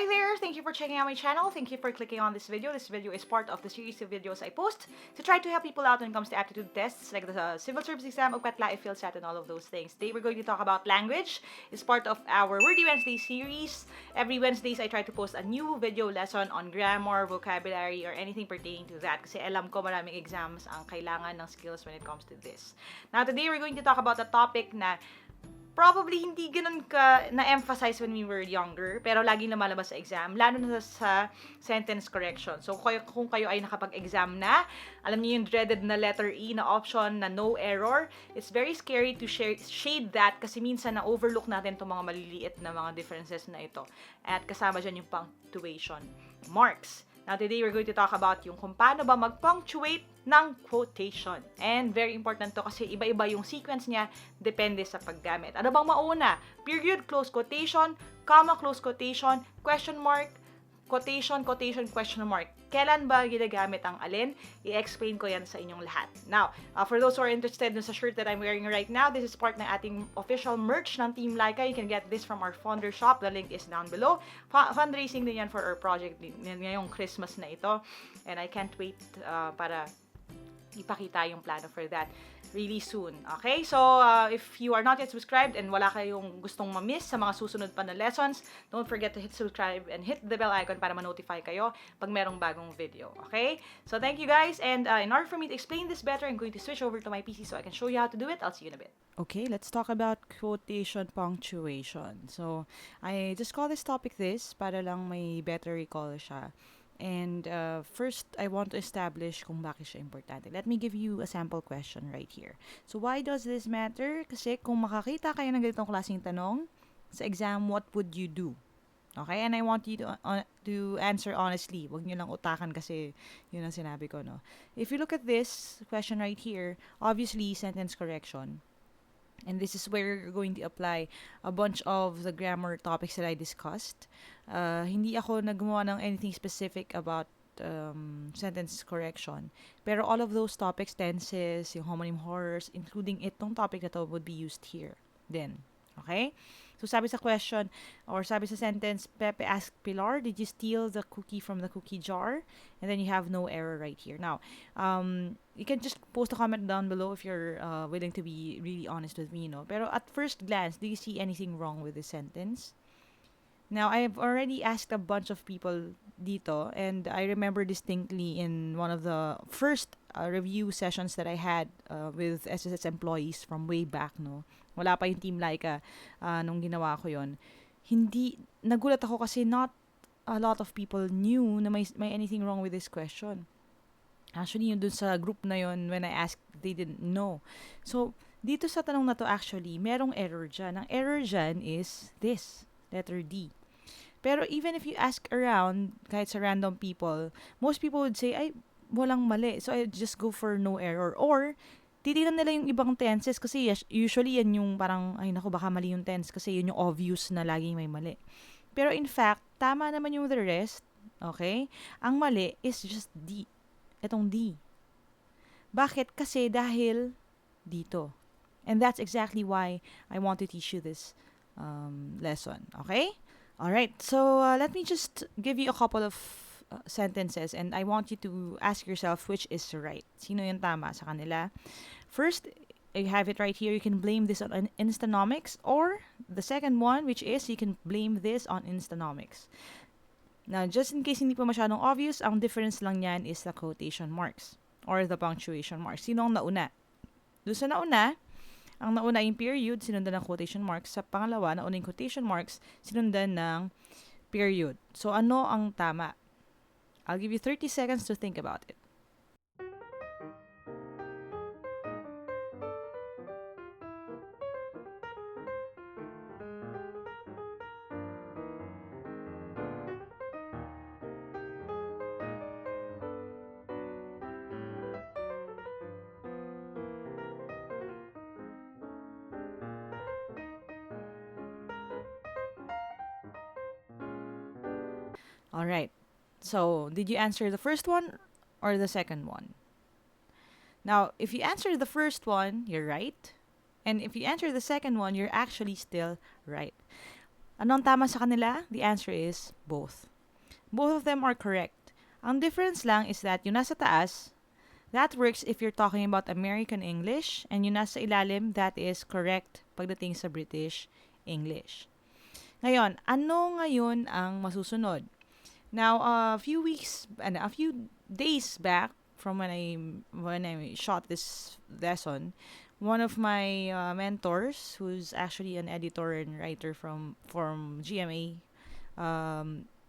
Hi there! Thank you for checking out my channel. Thank you for clicking on this video. This video is part of the series of videos I post to try to help people out when it comes to aptitude tests like the civil service exam, UCAT, FieldSat, and all of those things. Today we're going to talk about language. It's part of our Wordy Wednesday series. Every Wednesdays I try to post a new video lesson on grammar, vocabulary, or anything pertaining to that kasi alam ko maraming exams ang kailangan ng skills when it comes to this. Now today we're going to talk about a topic na probably hindi ganun ka na-emphasize when we were younger, pero laging lumalabas sa exam, lalo na sa sentence correction. So, kung kayo ay nakapag-exam na, alam niyo yung dreaded na letter E na option na no error, it's very scary to shade that kasi minsan na-overlook natin itong mga maliliit na mga differences na ito. At kasama dyan yung punctuation marks. Now, today we're going to talk about yung kung paano ba mag-punctuate ng quotation. And very important to kasi iba-iba yung sequence niya, depende sa paggamit. Ano bang mauna? Period, close quotation, comma, close quotation, question mark, quotation, quotation, question mark. Kailan ba ginagamit ang alin? I-explain ko yan sa inyong lahat. Now, for those who are interested sa shirt that I'm wearing right now, this is part ng ating official merch ng Team Lyqa. You can get this from our founder shop. The link is down below. Fundraising din yan for our project ngayong Christmas na ito. And I can't wait para ipakita yung plano for that really soon. Okay? So, if you are not yet subscribed and wala kayong gustong ma-miss sa mga susunod pa na lessons, don't forget to hit subscribe and hit the bell icon para ma-notify kayo pag merong bagong video. Okay? So, thank you guys. And in order for me to explain this better, I'm going to switch over to my PC so I can show you how to do it. I'll see you in a bit. Okay, let's talk about quotation punctuation. So, I just call this topic this para lang may better recall siya. And first, I want to establish kung bakit siya importante. Let me give you a sample question right here. So, why does this matter? Kasi kung makakita kayo ng ganitong klaseng tanong sa exam, what would you do? Okay? And I want you to answer honestly. Huwag nyo lang utakan kasi yun ang sinabi ko, no? If you look at this question right here, obviously, sentence correction. And this is where you're going to apply a bunch of the grammar topics that I discussed. Hindi ako naggumawa ng anything specific about sentence correction. Pero all of those topics, tenses, yung homonym horrors, including itong topic na to would be used here then. Okay? So sabi sa question, or sabi sa sentence, Pepe asked Pilar, did you steal the cookie from the cookie jar? And then you have no error right here. Now, you can just post a comment down below if you're willing to be really honest with me, no? Pero at first glance, do you see anything wrong with this sentence? Now, I've already asked a bunch of people dito, and I remember distinctly in one of the first review sessions that I had with SSS employees from way back, no? Wala pa yung Team Lyqa nung ginawa ko yon. Nagulat ako kasi not a lot of people knew na may anything wrong with this question. Actually, yung dun sa group na yon, when I asked, they didn't know. So, dito sa tanong na to actually, merong error dyan. Ang error dyan is this, letter D. Pero even if you ask around, kahit sa random people, most people would say, ay, walang mali. So, I just go for no error. Or, titignan nila yung ibang tenses kasi usually yan yung parang, ay naku, baka mali yung tense kasi yun yung obvious na laging may mali. Pero in fact, tama naman yung the rest, okay? Ang mali is just D. Itong D. Bakit? Kasi dahil dito. And that's exactly why I want to teach you this lesson, okay? Alright, so let me just give you a couple of sentences and I want you to ask yourself which is right. Sino yung tama sa kanila? First, you have it right here. You can blame this on Instanomics, or the second one, which is you can blame this on Instanomics. Now, just in case hindi pa masyadong obvious, ang difference lang yan is the quotation marks or the punctuation marks. Sino ang nauna? Doon sa nauna, ang nauna yung period, sinundan ng quotation marks. Sa pangalawa, nauna yung quotation marks, sinundan ng period. So, ano ang tama? I'll give you 30 seconds to think about it. All right. So, did you answer the first one or the second one? Now, if you answer the first one, you're right. And if you answer the second one, you're actually still right. Anong tama sa kanila? The answer is both. Both of them are correct. Ang difference lang is that yung nasa taas, that works if you're talking about American English, and yung nasa ilalim, that is correct pagdating sa British English. Ngayon, ano ngayon ang masusunod? Now, a few days back from when I shot this lesson, one of my mentors, who's actually an editor and writer from GMA,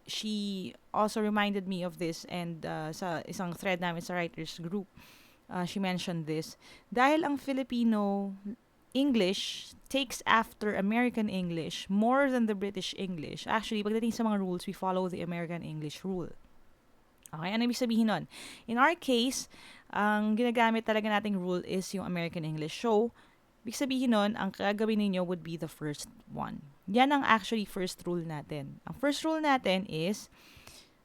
she also reminded me of this, and sa isang thread namin sa writers group, she mentioned this. Dahil ang Filipino English takes after American English more than the British English. Actually, pagdating sa mga rules, we follow the American English rule. Okay, ano ibig sabihin nun? In our case, ang ginagamit talaga nating rule is yung American English. So, ibig sabihin nun, ang gagawin ninyo would be the first one. Yan ang actually first rule natin. Ang first rule natin is,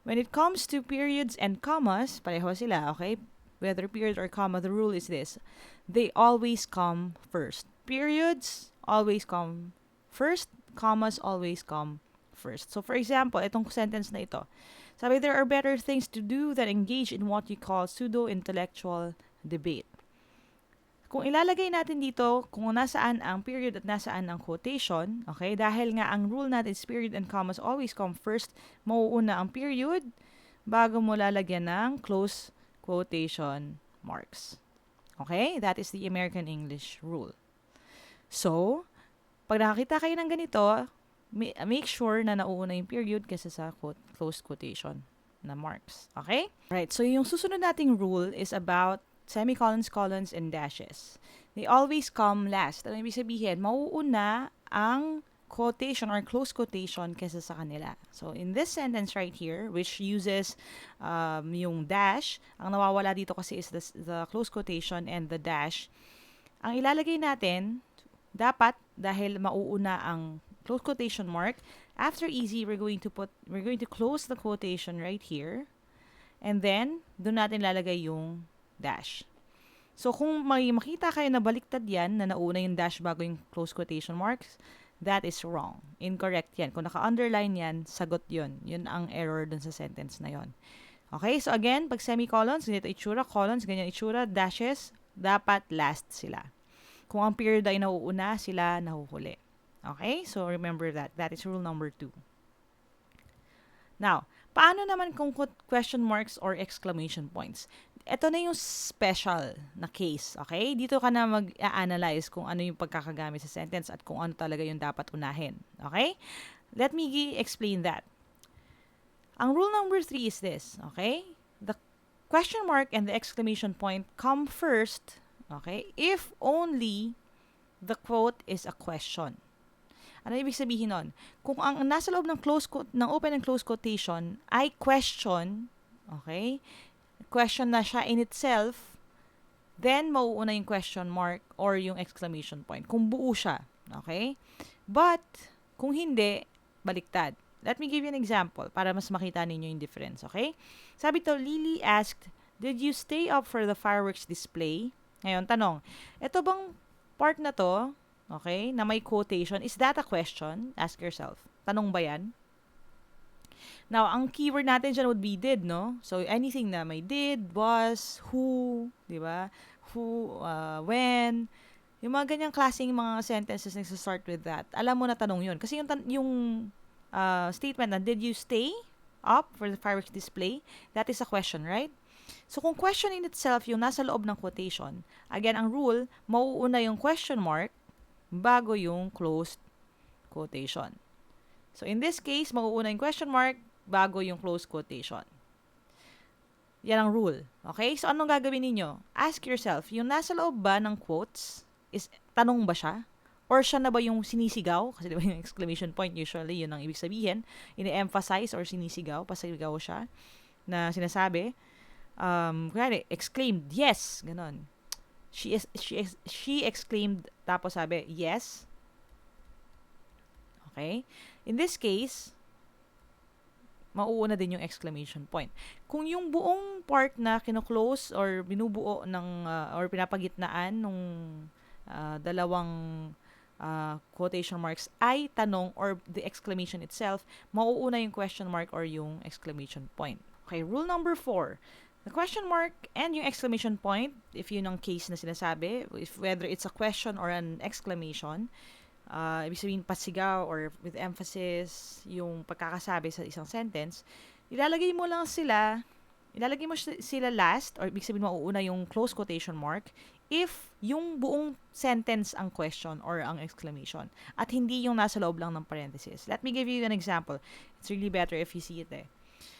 when it comes to periods and commas, pareho sila, okay? Whether period or comma, the rule is this. They always come first. Periods always come first. Commas always come first. So, for example, itong sentence na ito. Sabi, there are better things to do than engage in what you call pseudo-intellectual debate. Kung ilalagay natin dito kung nasaan ang period at nasaan ang quotation, okay, dahil nga ang rule natin is period and commas always come first, mauuna ang period bago mo lalagyan ng close quotation marks. Okay? That is the American English rule. So, pag nakakita kayo ng ganito, make sure na nauuna yung period kaysa sa close quotation na marks. Okay? Right. So, yung susunod nating rule is about semicolons, colons, and dashes. They always come last. Ano ibig sabihin? Mauuna ang quotation or close quotation kaysa sa kanila. So, in this sentence right here, which uses yung dash, ang nawawala dito kasi is the close quotation and the dash. Ang ilalagay natin, dapat, dahil mauuna ang close quotation mark, after easy, we're going to close the quotation right here, and then, doon natin lalagay yung dash. So, kung may makita kayo na baliktad yan, na nauna yung dash bago yung close quotation marks, that is wrong. Incorrect yan. Kung naka-underline yan, sagot yun. Yun ang error dun sa sentence na yon. Okay? So, again, pag semicolons, ganito itsura, colons, ganyan itsura, dashes, dapat last sila. Kung ang period ay nauuna, sila nahuhuli. Okay? So, remember that. That is rule number 2. Now, paano naman kung question marks or exclamation points? Ito na yung special na case, okay? Dito ka na mag-analyze kung ano yung pagkakagamit sa sentence at kung ano talaga yung dapat unahin, okay? Let me explain that. Ang rule number 3 is this, okay? The question mark and the exclamation point come first, okay? If only the quote is a question. Ano ibig sabihin nun? Kung ang nasa loob ng open and close quotation ay question, okay? Question na siya in itself, then mauuna yung question mark or yung exclamation point. Kung buo siya, okay? But, kung hindi, baliktad. Let me give you an example para mas makita ninyo yung difference, okay? Sabi to, Lily asked, did you stay up for the fireworks display? Ngayon, tanong, ito bang part na to, okay, na may quotation, is that a question? Ask yourself. Tanong ba yan? Now, ang keyword natin dyan would be did, no? So, anything na may did, was, who, di ba? Who, when, yung mga ganyang klaseng mga sentences na start with that, alam mo na tanong yun. Kasi yung statement na, did you stay up for the fireworks display? That is a question, right? So, kung question in itself yung nasa loob ng quotation, again, ang rule, mauuna yung question mark bago yung closed quotation. So, in this case, mauuna yung question mark bago yung closed quotation. Yan ang rule. Okay? So, anong gagawin ninyo? Ask yourself, yung nasa loob ba ng quotes, is tanong ba siya? Or siya na ba yung sinisigaw? Kasi diba yung exclamation point, usually, yun ang ibig sabihin. Ini-emphasize or sinisigaw, pasigaw siya, na sinasabi. Kaya exclaimed, yes, ganon. She exclaimed, tapos sabi, yes. Okay? In this case, mauuna din yung exclamation point. Kung yung buong part na kino-close or binubuo ng or pinapagitnaan nung dalawang quotation marks ay tanong or the exclamation itself, mauuna yung question mark or yung exclamation point. Okay, rule number 4. The question mark and yung exclamation point, if yun ang case na sinasabi, if whether it's a question or an exclamation, ibig sabihin pasigaw or with emphasis, yung pagkakasabi sa isang sentence, ilalagay mo sila last, or ibig sabihin mauuna yung close quotation mark, if yung buong sentence ang question or ang exclamation, at hindi yung nasa loob lang ng parenthesis. Let me give you an example. It's really better if you see it eh.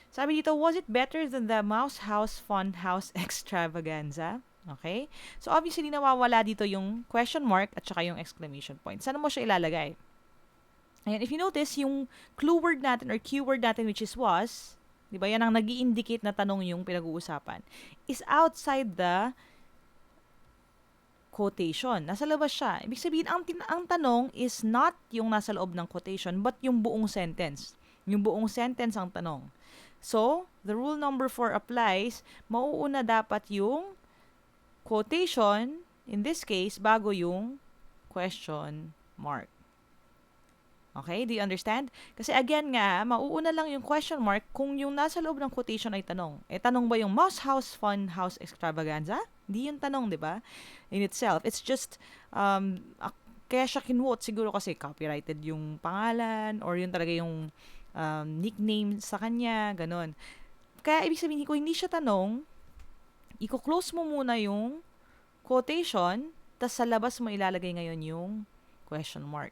Sabi dito, was it better than the Mouse House Fun House Extravaganza? Okay? So, obviously, nawawala dito yung question mark at saka yung exclamation point. Saan mo siya ilalagay? Ayan, if you notice, yung clue word natin or keyword natin which is was, di ba, yan ang nag-i-indicate na tanong yung pinag-uusapan, is outside the quotation. Nasa labas siya. Ibig sabihin, ang tanong is not yung nasa loob ng quotation, but yung buong sentence. Yung buong sentence ang tanong. So, the rule number 4 applies. Mauuna dapat yung quotation, in this case, bago yung question mark. Okay? Do you understand? Kasi again nga, mauuna lang yung question mark kung yung nasa loob ng quotation ay tanong. Eh, tanong ba yung Mouse House Fun House Extravaganza? Hindi yung tanong, di ba? In itself. It's just, kaya siya kinwote siguro kasi copyrighted yung pangalan or yun talaga yung nickname sa kanya, ganun. Kaya ibig sabihin, kung hindi siya tanong, i-close mo muna yung quotation, tas sa labas mo ilalagay ngayon yung question mark.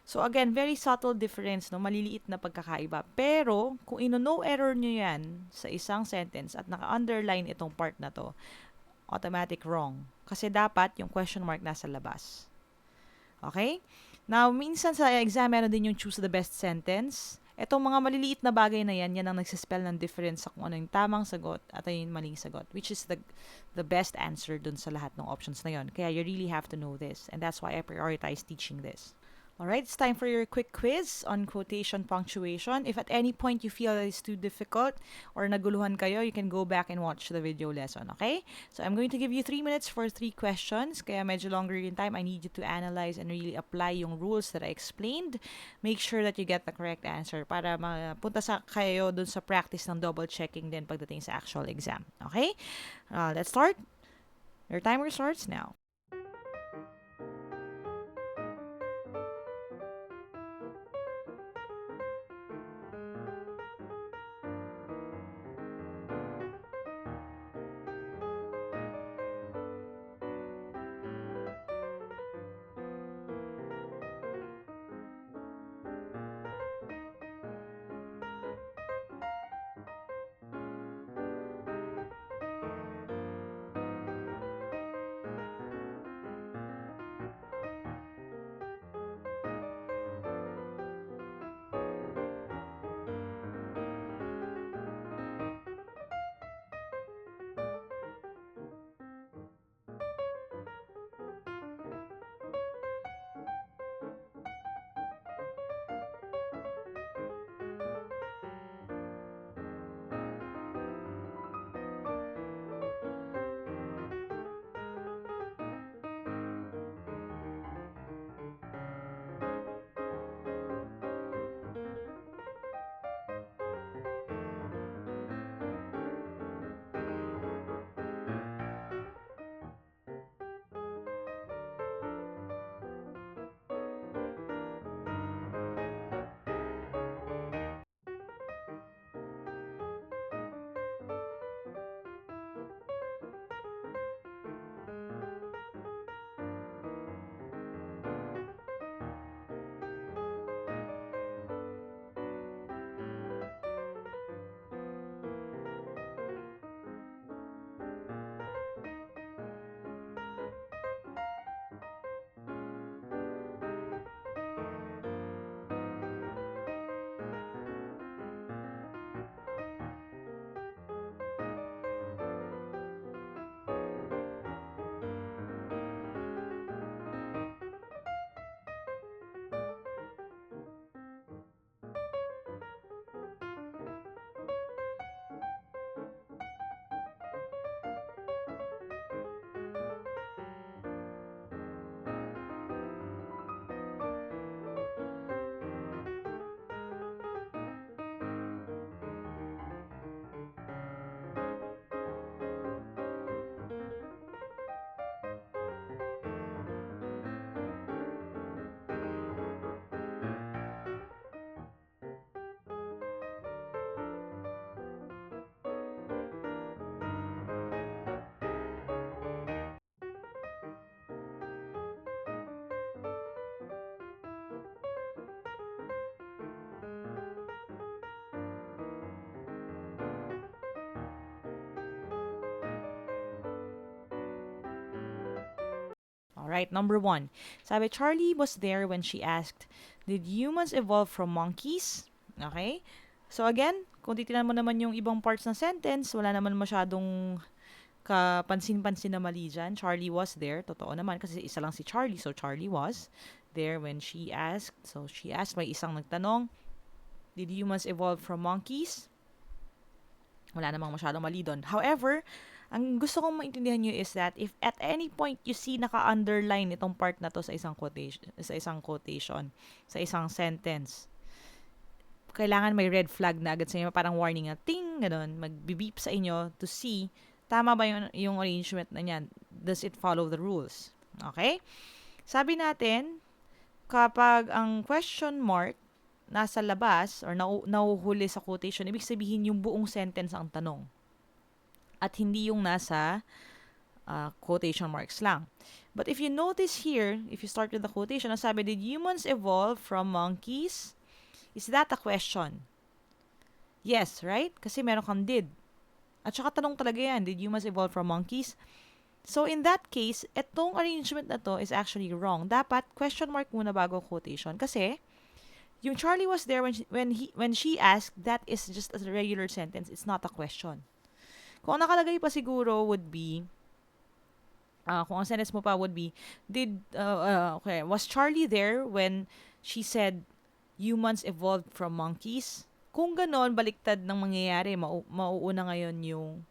So again, very subtle difference, no? Maliliit na pagkakaiba. Pero, kung no error nyo yan sa isang sentence at naka-underline itong part na to, automatic wrong. Kasi dapat yung question mark nasa labas. Okay? Now, minsan sa exam, meron din yung choose the best sentence. Etong mga maliliit na bagay na yan ang nagsispell ng difference sa kung ano yung tamang sagot at ano yung maling sagot, which is the best answer dun sa lahat ng options na yon. Kaya you really have to know this, and that's why I prioritize teaching this. Alright, it's time for your quick quiz on quotation punctuation. If at any point you feel that it's too difficult or naguluhan kayo, you can go back and watch the video lesson, okay? So I'm going to give you 3 minutes for 3 questions. Kaya medyo longer in time, I need you to analyze and really apply yung rules that I explained. Make sure that you get the correct answer para mapunta kayo dun sa practice ng double checking din pagdating sa actual exam, okay? Let's start. Your timer starts now. Alright, number 1. Sabi, Charlie was there when she asked, did humans evolve from monkeys? Okay? So again, kung titignan mo naman yung ibang parts ng sentence, wala naman masyadong kapansin-pansin na mali dyan. Charlie was there. Totoo naman kasi isa lang si Charlie. So, Charlie was there when she asked. So, she asked, may isang nagtanong, did humans evolve from monkeys? Wala namang masyadong mali doon. However, ang gusto kong maintindihan nyo is that if at any point you see naka-underline itong part na to sa isang quotation, sa isang sentence, kailangan may red flag na agad sa inyo, parang warning na ting, ganun, mag-beep sa inyo to see tama ba yung arrangement na yan? Does it follow the rules? Okay? Sabi natin, kapag ang question mark nasa labas or nauhuli sa quotation, ibig sabihin yung buong sentence ang tanong. At hindi yung nasa quotation marks lang. But if you notice here, if you start with the quotation, sabi, did humans evolve from monkeys? Is that a question? Yes, right? Kasi meron kang did. At saka tanong talaga yan, did humans evolve from monkeys? So in that case, etong arrangement na to is actually wrong. Dapat question mark muna bago quotation. Kasi yung Charlie was there when she asked, that is just a regular sentence. It's not a question. Kung nakalagay pa siguro would be, kung ang sentence mo pa would be, was Charlie there when she said humans evolved from monkeys? Kung ganon, baliktad ng mangyayari, mauuna ngayon yung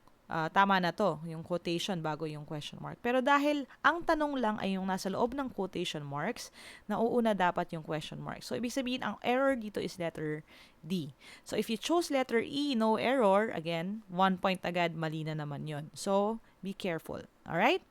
tama na to, yung quotation bago yung question mark. Pero dahil ang tanong lang ay yung nasa loob ng quotation marks, nauuna dapat yung question mark. So, ibig sabihin, ang error dito is letter D. So, if you chose letter E, no error, again, 1 point agad, mali na naman yun. So, be careful. Alright?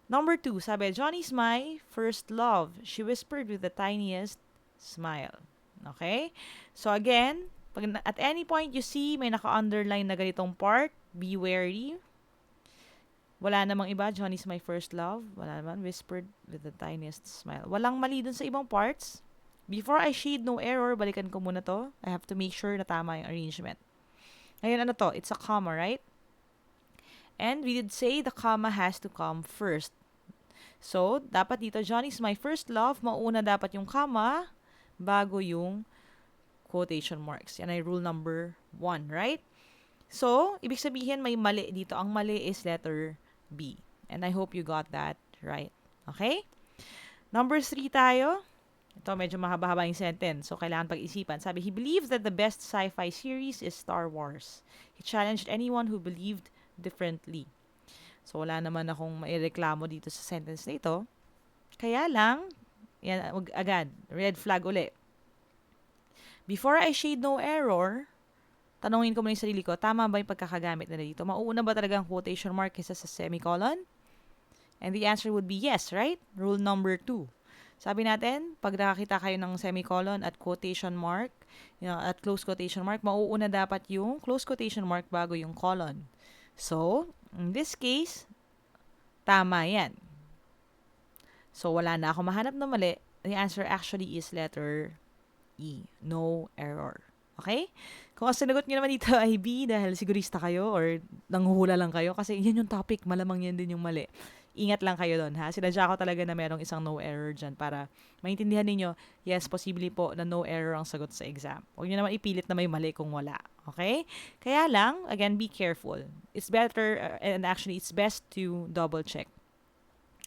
Number 2, sabi, Johnny's my first love. She whispered with the tiniest smile. Okay? So, again, pag at any point you see may naka-underline na ganitong part, be wary. Wala namang iba. Johnny's my first love. Wala naman. Whispered with the tiniest smile. Walang mali dun sa ibang parts. Before I shade no error, balikan ko muna to. I have to make sure na tama yung arrangement. Ngayon, ano to? It's a comma, right? And we did say the comma has to come first. So, dapat dito, Johnny's my first love. Mauna dapat yung comma bago yung quotation marks. Yan ay rule number 1, right? So, ibig sabihin may mali dito. Ang mali is letter B. And I hope you got that right. Okay? Number 3 tayo. Ito, medyo mahaba-haba yung sentence. So, kailangan pag-isipan. Sabi, he believes that the best sci-fi series is Star Wars. He challenged anyone who believed differently. So, wala naman akong maireklamo dito sa sentence na ito. Kaya lang, yan, agad, red flag uli. Before I shade no error, tanongin ko muna yung sarili ko, tama ba yung pagkakagamit nila dito? Mauuna ba talaga ang quotation mark kaysa sa semicolon? And the answer would be yes, right? Rule number 2. Sabi natin, pag nakakita kayo ng semicolon at quotation mark, at close quotation mark, mauuna dapat yung close quotation mark bago yung colon. So, in this case, tama yan. So, wala na ako mahanap na mali. The answer actually is letter E. No error. Okay? Kung ang sinagot nyo naman dito ay B dahil sigurista kayo or nanghuhula lang kayo kasi yan yung topic, malamang yan din yung mali. Ingat lang kayo doon, ha? Sinadya ko talaga na merong isang no error dyan para maintindihan ninyo, yes, possibly po na no error ang sagot sa exam. Huwag nyo naman ipilit na may mali kung wala. Okay? Kaya lang, again, be careful. It's better, and actually, it's best to double check.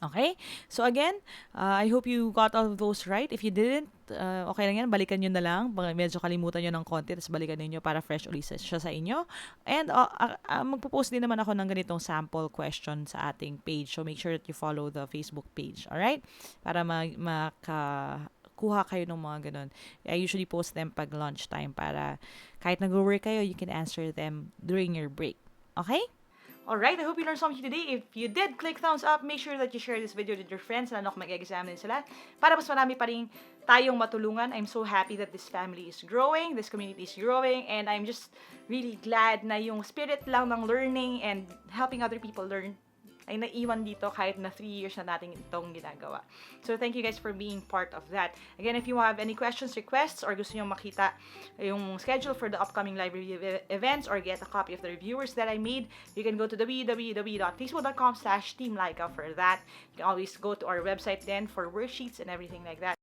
Okay? So again, I hope you got all of those right. If you didn't, okay lang yan. Balikan nyo na lang. Medyo kalimutan nyo ng konti, tapos balikan ninyo para fresh ulit siya sa inyo. And magpo-post din naman ako ng ganitong sample question sa ating page. So make sure that you follow the Facebook page. Alright? Para makakuha kayo ng mga ganun. I usually post them pag lunchtime para kahit nag-work kayo, you can answer them during your break. Okay? Alright, I hope you learned something today. If you did, click thumbs up. Make sure that you share this video with your friends na mag-exam din sila para mas marami pa rin tayong matulungan. I'm so happy that this family is growing, this community is growing, and I'm just really glad na yung spirit lang ng learning and helping other people learn ay naiwan dito kahit na 3 years na natin itong ginagawa. So, thank you guys for being part of that. Again, if you have any questions, requests, or gusto nyo makita yung schedule for the upcoming live review events or get a copy of the reviewers that I made, you can go to www.facebook.com/Team Lyqa for that. You can always go to our website then for worksheets and everything like that.